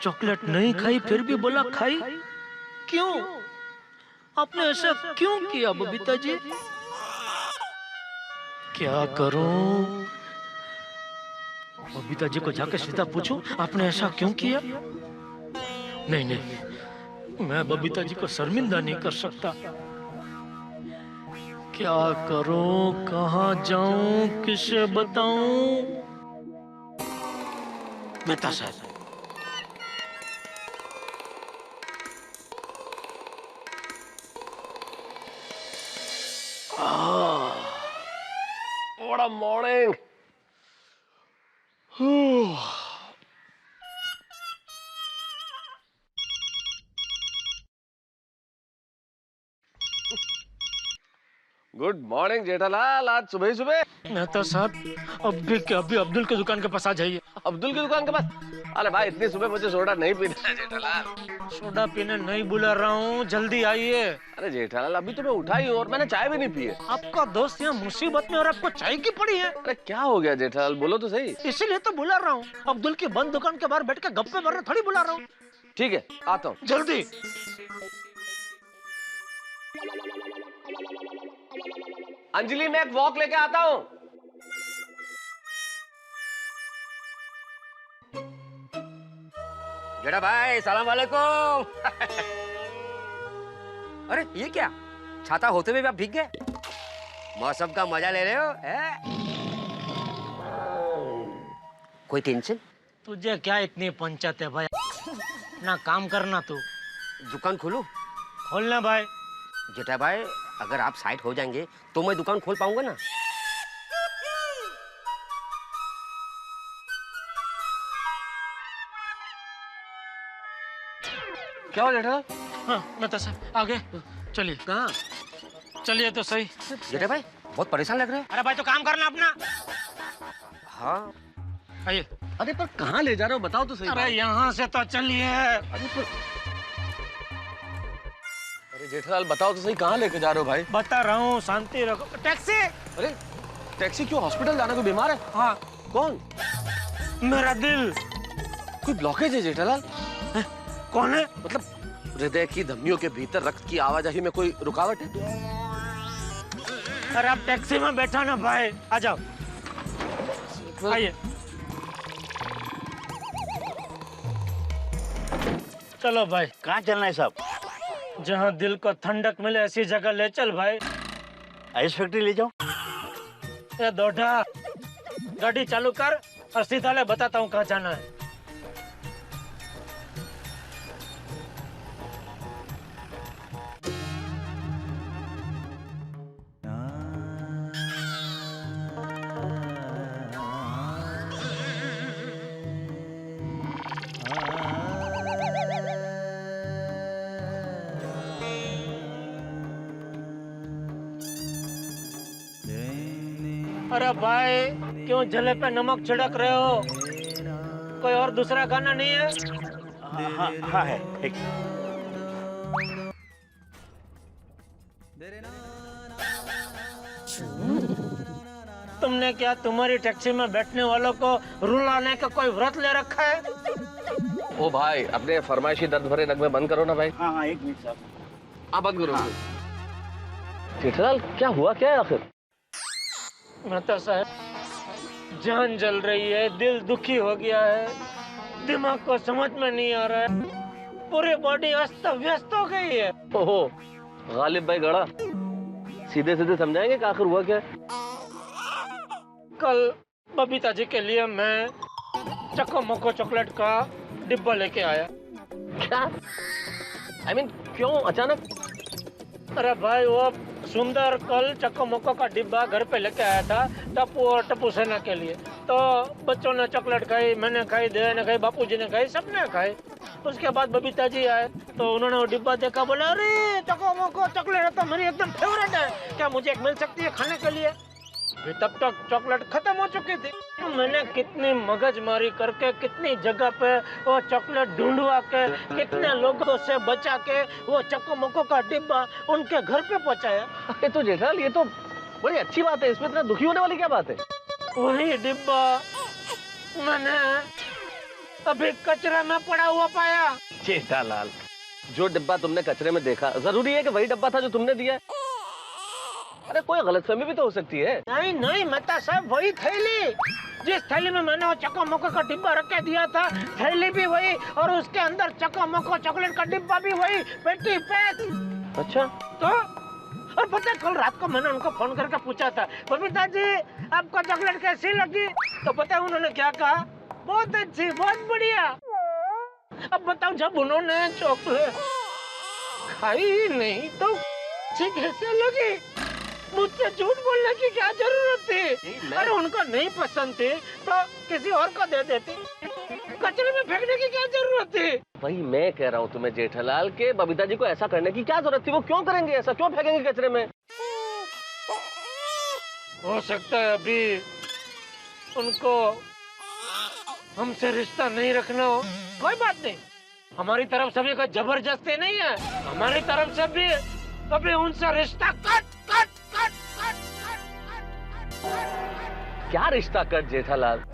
चॉकलेट नहीं खाई फिर भी बोला खाई। क्यों? आपने ऐसा क्यों किया बबीता जी? क्या करूं? बबीता जी को जाके सीधा पूछूं आपने ऐसा क्यों किया? नहीं नहीं, मैं बबीता जी को शर्मिंदा नहीं कर सकता। क्या करूं, कहां जाऊं, किसे बताऊं? बेटा साहब, What a morning. Good morning Jethalal, आज सुबह ही सुबह। मेहता साहब अभी के अभी अब्दुल की दुकान के पास आ जाइए। अब्दुल की दुकान के पास? अरे भाई इतनी सुबह मुझे सोडा नहीं पीना है जेठालाल। सोडा पीने नहीं बुला रहा हूँ, जल्दी आइए। अरे जेठालाल अभी तो मैं उठा ही हूँ और मैंने चाय भी नहीं पी है। आपका दोस्त यहाँ मुसीबत में और आपको चाय की पड़ी है। अरे क्या हो गया जेठालाल, बोलो तो सही। इसीलिए तो बुला रहा हूँ। अब्दुल की बंद दुकान के बाहर बैठ के गप्पे मारने थोड़ी बुला रहा हूँ। ठीक है आता हूँ। जल्दी। अंजलि मैं एक वॉक लेके आता हूँ। जेठा भाई सलाम वालेकुम। अरे ये क्या, छाता होते हुए भी आप भीग गए? मौसम का मजा ले रहे हो है? कोई टेंशन? तुझे क्या इतनी पंचायत है भाई? ना काम करना तू। दुकान खोलूं? खोलना भाई। जेठा भाई अगर आप साइड हो जाएंगे तो मैं दुकान खोल पाऊंगा ना? क्या हो जेठा? हाँ मेहता साहब आगे चलिए। कहाँ? चलिए तो सही। जेठा भाई बहुत परेशान लग रहे हो। अरे भाई तो काम करना अपना। हाँ आइए। अरे पर कहाँ ले जा रहे हो बताओ तो सही। अरे यहाँ से तो चलिए। अरे जेठालाल बताओ तो सही, कहाँ लेके जा रहे हो भाई? बता रहा हूँ, शांति रखो। टैक्सी। अरे टैक्सी क्यों? हॉस्पिटल जाना? कोई बीमार है? हाँ। कौन? मेरा दिल। कोई ब्लॉकेज है जेठालाल? कौन है? मतलब हृदय की धमनियों के भीतर रक्त की आवाजाही में कोई रुकावट है? अरे आप टैक्सी में बैठा ना भाई, आ जाओ। आइए। चलो भाई। कहाँ चलना है साहब? जहाँ दिल को ठंडक मिले ऐसी जगह ले चल भाई। आइस फैक्ट्री ले जाओ। ये दोढ़ा गाड़ी चालू कर और सीधा ले, बताता हूँ कहाँ जाना है। अरे भाई क्यों जले पे नमक छिड़क रहे हो? कोई और दूसरा गाना नहीं है? हाँ है एक। तुमने क्या तुम्हारी टैक्सी में बैठने वालों को रुलाने का कोई व्रत ले रखा है? ओ भाई अपने फरमाइशी दर्द भरे नगमे बंद करो ना भाई। हाँ एक मिनट साहब। आप बंद करो। जेठालाल क्या हुआ, क्या है आखिर? मेहता साहब जान जल रही है, दिल दुखी हो गया है, दिमाग को समझ में नहीं आ रहा है, पूरी बॉडी अस्त व्यस्त हो गई है। ओहो गालिब भाई गड़ा, सीधे सीधे समझाएंगे कि आखिर हुआ क्या है? कल बबीता जी के लिए मैं चको मोको चॉकलेट का डिब्बा लेके आया। क्या? I mean, क्यों अचानक? अरे भाई वो सुंदर कल चको मोको का डिब्बा घर पे लेके आया था टप्पू और टप्पू सेना के लिए। तो बच्चों ने चॉकलेट खाई, मैंने खाई, दया ने खाई, बापूजी ने खाई, सबने खाई। उसके बाद बबीता जी आए तो उन्होंने वो डिब्बा देखा, बोला अरे चको मोको चॉकलेट है तो मेरी एकदम फेवरेट है, क्या मुझे एक मिल सकती है खाने के लिए? तब तक चॉकलेट खत्म हो चुकी थी। मैंने कितनी मगजमारी करके कितनी जगह पे वो चॉकलेट ढूंढवा के कितने लोगों से बचा के वो चको मोको का डिब्बा उनके घर पे पहुंचाया। ये तो जेठालाल ये तो बड़ी अच्छी बात है, इसमें इतना दुखी होने वाली क्या बात है? वही डिब्बा मैंने अभी कचरे में पड़ा हुआ पाया। जेठालाल जो डिब्बा तुमने कचरे में देखा जरूरी है कि वही डिब्बा था जो तुमने दिया है? अरे कोई गलतफहमी भी तो हो सकती है। नहीं नहीं मेहता साहब वही थैली, जिस थैली में मैंने वो चको मोको का डिब्बा रख के दिया था, थैली भी वही और उसके अंदर चको मोको चॉकलेट का डिब्बा भी वही, पेटी पैक। अच्छा तो और पता है कल रात को मैंने उनको फोन करके पूछा था, बबीता जी आपको चॉकलेट कैसी लगी? तो पता है उन्होंने क्या कहा? बहुत अच्छी, बहुत बढ़िया। अब बताओ जब उन्होंने चॉकलेट खाई नहीं तो कैसे लगी? मुझसे झूठ बोलने की क्या जरूरत थी? मैं- अरे उनको नहीं पसंद थी तो किसी और को दे देती। कचरे में फेंकने की क्या जरूरत थी? भाई मैं कह रहा हूँ तुम्हें जेठालाल के बबीता जी को ऐसा करने की क्या जरूरत थी? वो क्यों करेंगे ऐसा? क्यों फेंकेंगे कचरे में? हो सकता है अभी उनको हमसे रिश्ता नहीं रखना हो। कोई बात नहीं, हमारी तरफ से भी कोई जबरदस्ती नहीं है। हमारी तरफ से भी अभी उनसे रिश्ता कट कट कट कट क्या रिश्ता कट जेठालाल?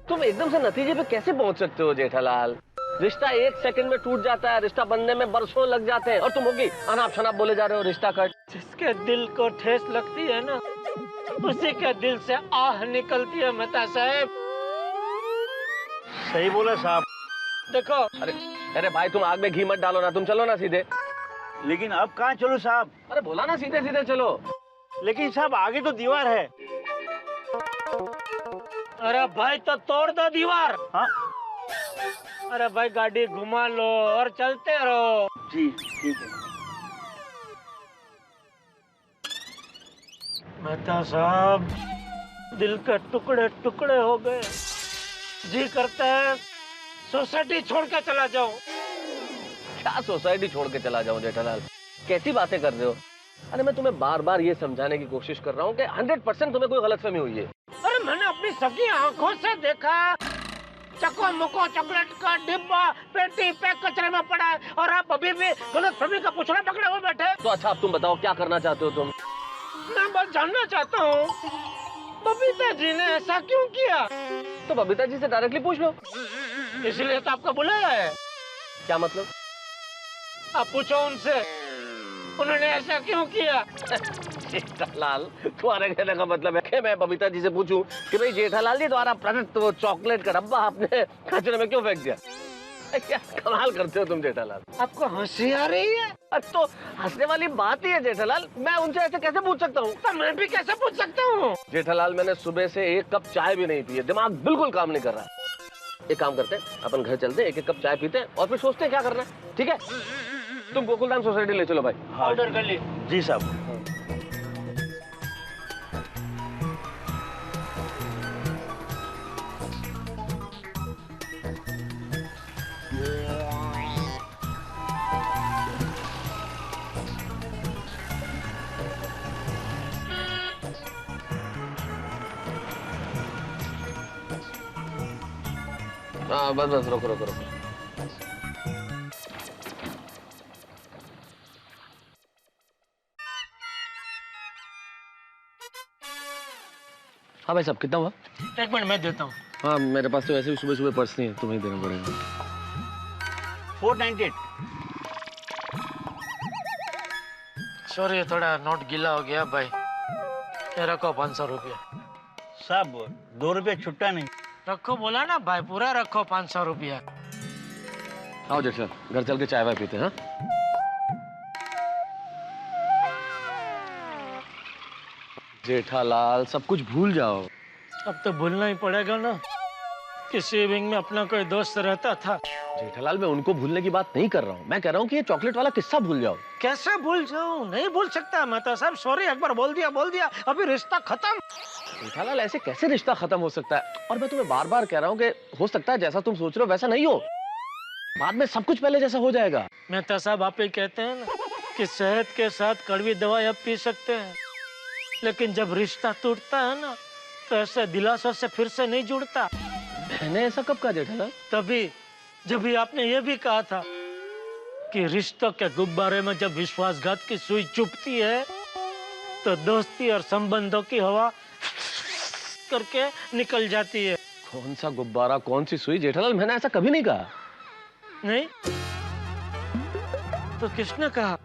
तुम एकदम से नतीजे पे कैसे पहुंच सकते हो जेठालाल? रिश्ता 1 सेकंड में टूट जाता है, रिश्ता बनने में बरसों लग जाते हैं, और तुम होगी अनाप शनाप बोले जा रहे हो रिश्ता कट। जिसके दिल को ठेस लगती है ना, उसी के दिल से आह निकलती है मेहता साहब। सही बोला साहब। देखो, अरे भाई तुम आग में घी मत डालो ना, तुम चलो ना सीधे। लेकिन अब कहाँ चलो साहब? अरे बोला ना सीधे सीधे चलो। लेकिन साहब आगे तो दीवार है। अरे भाई तो तोड़ दो दीवार। हाँ अरे भाई गाड़ी घुमा लो और चलते रहो। जी ठीक है। मेहता साहब, दिल के टुकड़े टुकड़े हो गए। जी करता है सोसाइटी छोड़ के चला जाऊं। क्या सोसाइटी छोड़ के चला जाऊं जेठालाल? कैसी बातें कर रहे हो? अरे मैं तुम्हें बार बार ये समझाने की कोशिश कर रहा हूँ कि 100% तुम्हें कोई गलतफहमी हुई है। अरे मैंने अपनी सगी आंखों से देखा, चको मुको चॉकलेट का डिब्बा पेटी पैक कचरे में पड़ा है, और आप अभी भी गलतफहमी का पुछड़ा पकड़े हुए बैठे। तो अच्छा अब तुम बताओ क्या करना चाहते हो तुम? मैं बस जानना चाहता हूँ बबीता जी ने ऐसा क्यों किया। तो बबीता जी से डायरेक्टली पूछ लो। इसलिए तो आपको बुलाया है। क्या मतलब? आप पूछो उनसे, उन्होंने ऐसा क्यों किया। जेठालाल तुम्हारे कहने का मतलब है कि मैं बबीता जी से पूछूं कि भाई जेठालाल जी द्वारा प्रदत्त वो चॉकलेट का डब्बा आपने कचरे में क्यों फेंक दिया? क्या कमाल करते हो तुम जेठालाल। आपको हंसी आ रही है? अरे तो हंसने वाली बात ही है जेठालाल, मैं उनसे ऐसे कैसे पूछ सकता हूँ? तो मैं भी कैसे पूछ सकता हूँ? जेठालाल मैंने सुबह से 1 कप चाय भी नहीं पी है, दिमाग बिल्कुल काम नहीं कर रहा। एक काम करते हैं, अपन घर चलते हैं, 1-1 कप चाय पीते हैं और फिर सोचते हैं क्या करना है, ठीक है? तुम गोकुलधाम सोसाइटी ले चलो भाई। ऑर्डर कर ली। जी साहब। हाँ बस बस रुको रुको रुको। हाँ भाई साहब कितना हुआ? 1 मिनट मैं देता हूँ। हाँ मेरे पास तो वैसे भी सुबह सुबह पर्स नहीं है, तुम्हें देना पड़ेगा। 498। सॉरी, थोड़ा नोट गीला हो गया भाई। ये रखो 500 रुपया। साहब 2 रुपये छुट्टा नहीं। रखो बोला ना भाई, पूरा रखो 500 रुपया। आओ जेठा घर चल के चाय वाय पीते हैं। हाँ जेठालाल सब कुछ भूल जाओ। अब तो भूलना ही पड़ेगा ना, किसी विंग में अपना कोई दोस्त रहता था। जेठालाल मैं उनको भूलने की बात नहीं कर रहा हूँ, मैं कह रहा हूँ कि ये चॉकलेट वाला किस्सा भूल जाओ। कैसे भूल जाऊं? नहीं भूल सकता मेहता साहब, सॉरी, एक बार बोल दिया, अभी रिश्ता खत्म। जेठालाल ऐसे कैसे रिश्ता खत्म हो सकता है? और मैं तुम्हें बार बार कह रहा हूँ कि हो सकता है जैसा तुम सोच रहे हो वैसा नहीं हो, बाद में सब कुछ पहले जैसा हो जाएगा। मेहता साहब आप ही कहते हैं ना कि सेहत के साथ कड़वी दवाई अब पी सकते हैं, लेकिन जब रिश्ता टूटता है ना तो ऐसे दिलासों से फिर से नहीं जुड़ता। मैंने ऐसा कब कहा जेठालाल? तभी जब भी आपने ये भी कहा था कि रिश्तों के गुब्बारे में जब विश्वासघात की सुई चुभती है तो दोस्ती और संबंधों की हवा करके निकल जाती है। कौन सा गुब्बारा, कौन सी सुई जेठालाल? मैंने ऐसा कभी नहीं कहा। नहीं तो किसने कहा?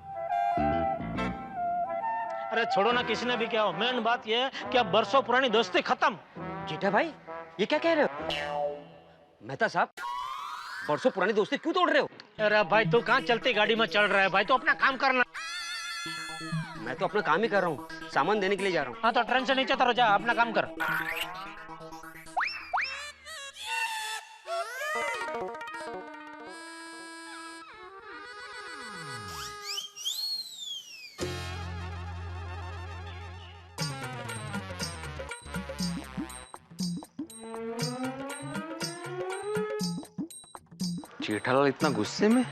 अरे छोड़ो ना, किसने भी क्या हो, मेन बात यह है कि अब बरसों पुरानी दोस्ती खत्म। जेठा भाई ये क्या कह रहे हो? मेहता साहब बरसों पुरानी दोस्ती क्यों तोड़ रहे हो? अरे भाई तू कहाँ चलती गाड़ी में चल रहा है भाई, तो अपना काम करना। मैं तो अपना काम ही कर रहा हूँ, सामान देने के लिए जा रहा हूँ। हाँ तो ट्रेन से नीचे उतर जा, अपना काम कर। जेठालाल इतना गुस्से में?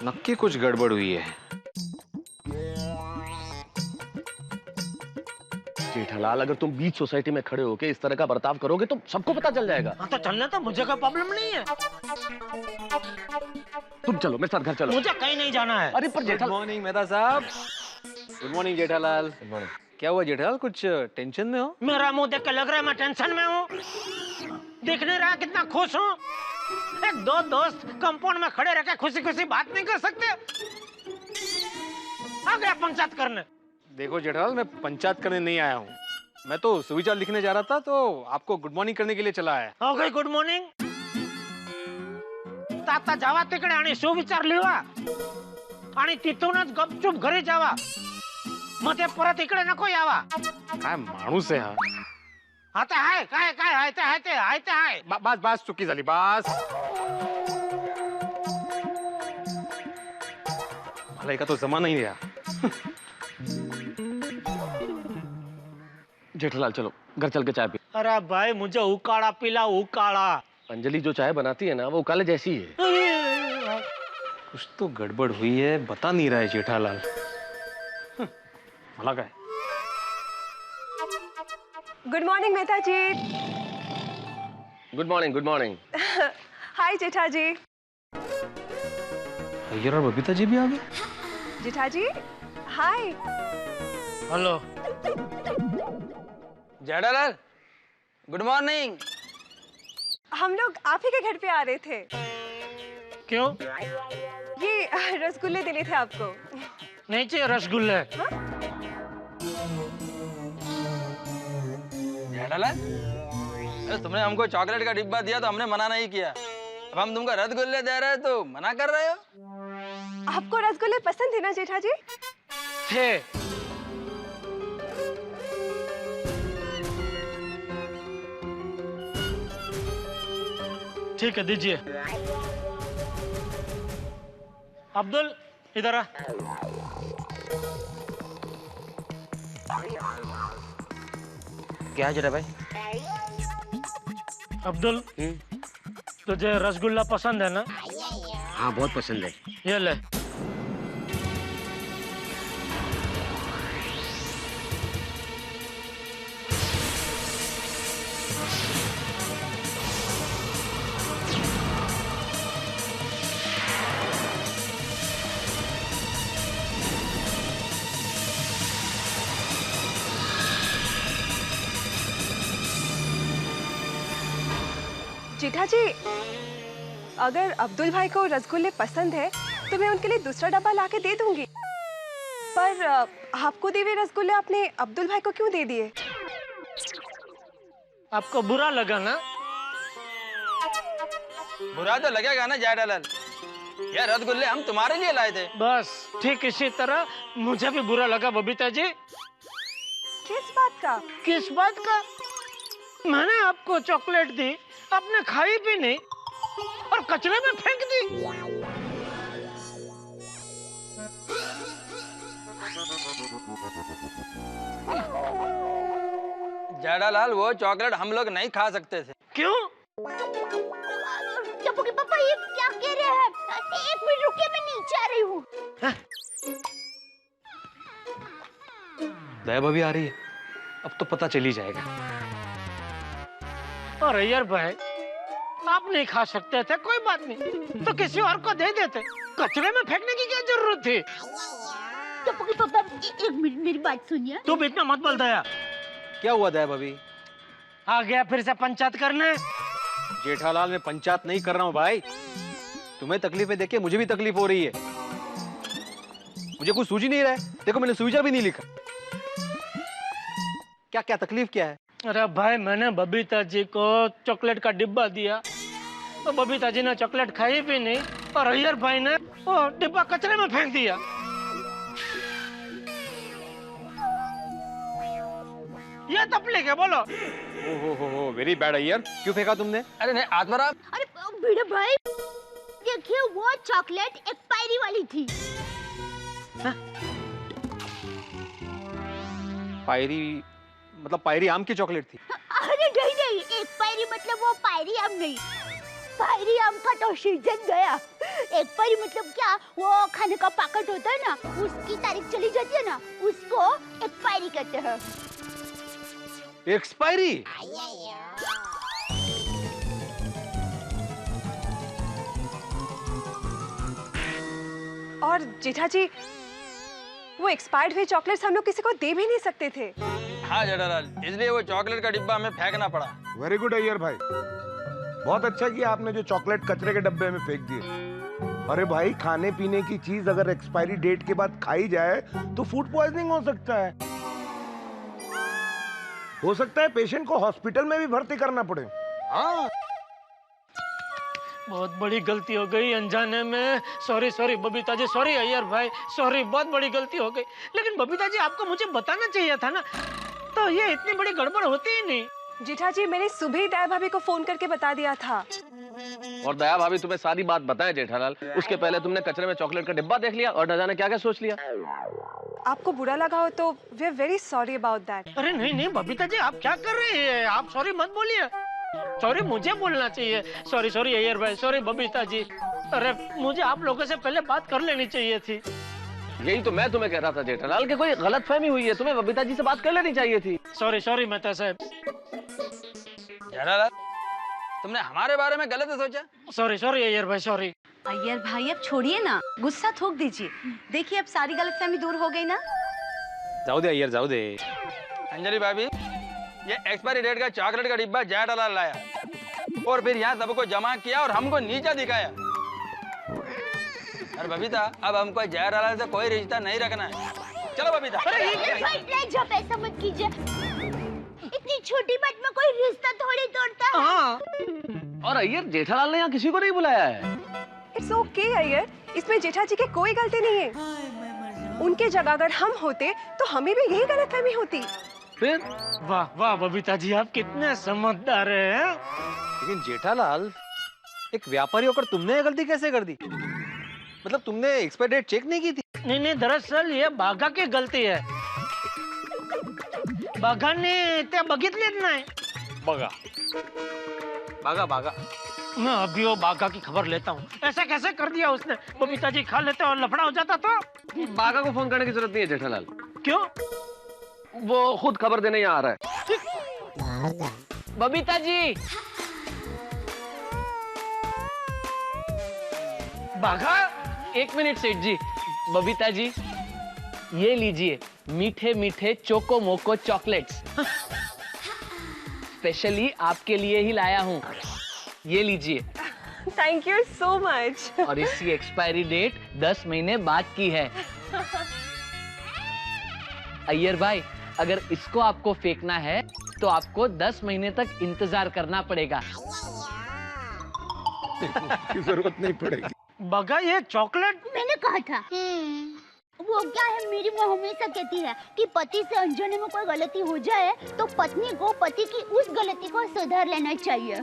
नक्की कुछ गड़बड़ हुई है। जेठालाल, अगर तुम बीच सोसाइटी में खड़े होके इस तरह का बर्ताव करोगे तो सबको पता चल जाएगा। हाँ तो चलने तो, मुझे कोई प्रॉब्लम नहीं है। तुम चलो मेरे साथ घर चलो। मुझे कहीं नहीं जाना है। अरे पर गुड मॉर्निंग मेहता साहब। Good morning Jethalal. Good morning. क्या हुआ जेठालाल, कुछ टेंशन में हो? मेरा मुंह देख के लग रहा है मैं टेंशन में हूँ। देख नहीं रहा कितना खुश हूँ। एक दो दोस्त कंपाउंड में खड़े रह के खुशी खुशी बात नहीं कर सकते। आ गया पंचायत करने। देखो जेठालाल, मैं पंचायत करने नहीं आया हूँ। मैं तो सुविचार लिखने जा रहा था, तो आपको गुड मॉर्निंग करने के लिए चला आया। हो गई गुड मॉर्निंग। ताता जावा तिकडे आणि सुविचार लिहा आणि तिथूनच गपचूप घरी जावा. मग ते परत इकडे नको यावा. काय माणूस आहे हा. आता आहे काय काय आहे ते आहे ते आहे ते आहे. बस बस चुकी झाली बस. मला एका तो जमा नहीं रहा. जेठालाल चलो घर चल के चाय पी. अरे भाई मुझे उकाड़ा पिला उकाड़ा. अंजलि जो चाय बनाती है ना वो उकाले जैसी है. कुछ तो गड़बड़ हुई है, बता नहीं रहा है जेठालाल. मला काय. Good morning Mehta ji. Good morning good morning. Hi Jetha ji. Iyer और बबीता जी भी आ गए. Jetha ji hi. Hello Jethalal good morning. हम लोग आप ही के घर पे आ रहे थे. क्यों? ये रसगुल्ले देने थे आपको. नहीं चाहिए रसगुल्ले. जेठालाल तुमने हमको चॉकलेट का डिब्बा दिया तो हमने मना नहीं किया. अब हम तुमको रसगुल्ले दे रहे हैं तो मना कर रहे हो. आपको रसगुल्ले पसंद है ना जेठा जी? थे. ठीक है दीजिए. अब्दुल इधर आ. क्या है जेठा भाई? अब्दुल तुझे रसगुल्ला पसंद है ना? हाँ बहुत पसंद है. ये ले. जेठा जी अगर अब्दुल भाई को रसगुल्ले पसंद है तो मैं उनके लिए दूसरा डब्बा लाके दे दूंगी. पर आपको दिए हुए रसगुल्ले आपने अब्दुल भाई को क्यों दे दिए? आपको बुरा लगा ना? बुरा तो लगेगा ना जेठालाल. ये रसगुल्ले हम तुम्हारे लिए लाए थे. बस ठीक इसी तरह मुझे भी बुरा लगा बबीता जी. किस बात का? किस बात का? मैंने आपको चॉकलेट दी, आपने खाई भी नहीं और कचरे में फेंक दी. जेठालाल वो चॉकलेट हम लोग नहीं खा सकते थे. क्यों? टप्पू के पापा ये क्या कह रहे हैं? एक मिनट रुकिए मैं नीचे आ रही हूँ. दया भाभी आ रही है. अब तो पता चल ही जाएगा. अरे यार भाई आप नहीं खा सकते थे कोई बात नहीं तो किसी और को दे देते. कचरे में फेंकने की क्या जरूरत थी? टप्पू के पापा एक मिनट मेरी बात सुनिए. तू भी इतना मत बोल दया. क्या हुआ दया भाभी? आ गया फिर से पंचायत करने. जेठालाल मैं पंचायत नहीं कर रहा हूँ भाई. तुम्हें तकलीफें देख के मुझे भी तकलीफ हो रही है. मुझे कुछ सूझ ही नहीं रहा है. देखो मैंने सुविचार भी नहीं लिखा. क्या क्या तकलीफ क्या है? अरे भाई मैंने बबीता जी को चॉकलेट का डिब्बा दिया तो बबीता जी ने चॉकलेट खाई भी नहीं और अय्यर भाई ने वो डिब्बा कचरे में फेंक दिया. ये तकलीफ है बोलो. हो वेरी बैड अय्यर. क्यों फेंका तुमने? अरे नहीं आत्माराम. अरे भिड़े भाई देखिए वो चॉकलेट एक्सपायरी वाली थी. पायरी मतलब पायरी आम की चॉकलेट थी. अरे नहीं नहीं एक्सपायरी मतलब वो एक्सपायरी आम नहीं, एक्सपायरी आम का तो सीजन गया। एक्सपायरी मतलब क्या, वो खाने का पैकेट होता है ना, उसकी तारीख चली जाती है ना, उसको एक्सपायरी कहते हैं। एक्सपायरी? और जेठा जी, वो एक्सपायर्ड हुए चॉकलेट्स हम लोग किसी को दे भी नहीं सकते थे। हाँ जेठालाल, इसलिए वो चॉकलेट का डिब्बा हमें फेंकना पड़ा। वेरी गुड अय्यर भाई, बहुत अच्छा किया आपने जो चॉकलेट कचरे के डब्बे में फेंक दिए। अरे भाई, खाने पीने की चीज अगर एक्सपायरी डेट के बाद खाई जाए तो फूड पॉइजनिंग हो सकता है। हो सकता है पेशेंट को हॉस्पिटल में भी भर्ती करना पड़े। हाँ, बहुत बड़ी गलती हो गई अनजाने में। सॉरी बबीता जी, सॉरी अय्यर भाई, सॉरी, बहुत बड़ी गलती हो गई। लेकिन बबीता जी, आपको मुझे बताना चाहिए था ना, तो ये इतनी बड़ी गड़बड़ होती ही नहीं। जेठा जी, मैंने सुबह ही दया भाभी को फोन करके बता दिया था। और दया भाभी तुम्हें सारी बात बताए जेठालाल, उसके पहले तुमने कचरे में चॉकलेट का डिब्बा देख लिया और न जाने क्या क्या सोच लिया। आपको बुरा लगा हो तो we are very sorry about that. अरे नहीं बबीता जी, आप क्या कर रही है? आप सॉरी मत बोलिए। सॉरी मुझे बोलना चाहिए। सॉरी अय्यर भाई, सॉरी बबीता जी। अरे मुझे आप लोगों से पहले बात कर लेनी चाहिए थी। यही तो मैं तुम्हें कह रहा था जेठालाल कि कोई गलतफहमी हुई है, तुम्हें बबीता जी से बात कर लेनी चाहिए थी। सॉरी मेहता साहब। जेठालाल, तुमने हमारे बारे में गलत सोचा। सॉरी अय्यर भाई, सॉरी। अय्यर भाई, अब छोड़िए ना, गुस्सा थूक दीजिए। देखिए, अब सारी गलतफहमी दूर हो गई ना। जाओ दे अय्यर, जाओ दे। अंजलि भाभी, ये एक्सपायरी डेट का चॉकलेट का डिब्बा जेठालाल लाया और फिर यहाँ सबको जमा किया और हमको नीचा दिखाया। अरे बबीता, अब हमको जेठालाल से कोई रिश्ता नहीं रखना है। चलो बबीता। जब ऐसा मत कीजिए, इतनी छोटी बात में कोई रिश्ता थोड़ी तोड़ता है। हाँ। और अय्यर, जेठालाल ने यहाँ किसी को नहीं बुलाया है। इट्स ओके अय्यर, इसमें जेठा जी की कोई गलती नहीं है। उनके जगह अगर हम होते तो हमें भी यही गलतफहमी होती। फिर? वाह बबीता जी, आप कितने समझदार हैं। लेकिन जेठालाल, एक व्यापारी होकर तुमने ये गलती कैसे कर दी? मतलब तुमने एक्सपायरी डेट चेक नहीं की थी? नहीं, दरअसल ये बाघा की गलती है। बाघाने ते बघितलेच नाही। बागा। मैं अभी वो बाघा की खबर लेता हूँ। ऐसा कैसे कर दिया उसने? बबीता जी खा लेते और लफड़ा हो जाता तो। बागा को फोन करने की जरूरत नहीं है जेठालाल। क्यों? वो खुद खबर देने यहाँ आ रहा है। बबीता जी, बाघा, एक मिनट सेठ जी। बबीता जी, ये लीजिए मीठे मीठे चोको मोको चॉकलेट्स, स्पेशली आपके लिए ही लाया हूँ। ये लीजिए। Thank you so much. और इसकी एक्सपायरी डेट 10 महीने बाद की है। अय्यर भाई, अगर इसको आपको फेंकना है तो आपको 10 महीने तक इंतजार करना पड़ेगा। की जरूरत नहीं पड़ेगी। बाघा, ये चॉकलेट मैंने कहा था। वो क्या है, मेरी माँ हमेशा कहती है कि पति से अनजाने में कोई गलती हो जाए तो पत्नी को पति की उस गलती को सुधार लेना चाहिए।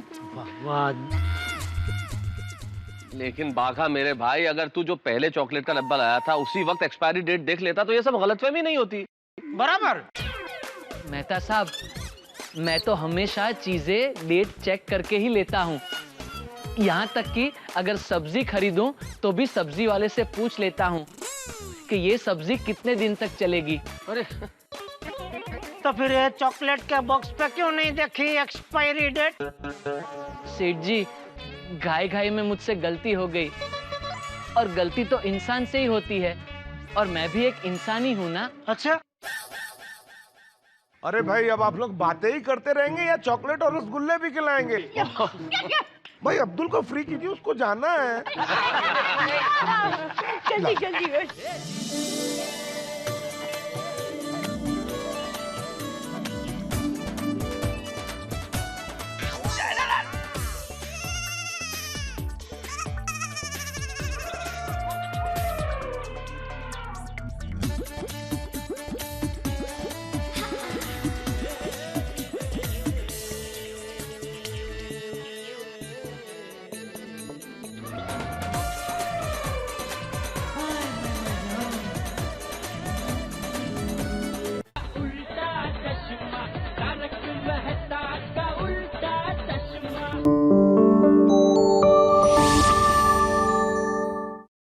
लेकिन बाघा मेरे भाई, अगर तू जो पहले चॉकलेट का डब्बा लाया था उसी वक्त एक्सपायरी डेट देख लेता तो ये सब गलतफहमी नहीं होती। बराबर। मेहता साहब, मैं तो हमेशा चीजें डेट चेक करके ही लेता हूँ। यहाँ तक कि अगर सब्जी खरीदूं तो भी सब्जी वाले से पूछ लेता हूँ कि ये सब्जी कितने दिन तक चलेगी। अरे तो फिर ये चॉकलेट के बॉक्स पे क्यों नहीं देखी एक्सपायरी डेट? सेठ जी, घाई में मुझसे गलती हो गई, और गलती तो इंसान से ही होती है, और मैं भी एक इंसान ही हूँ ना। अच्छा। अरे भाई, अब आप लोग बातें ही करते रहेंगे या चॉकलेट और रसगुल्ले भी खिलाएंगे? भाई, अब्दुल को फ्री कीजिए, उसको जाना है। जल्दी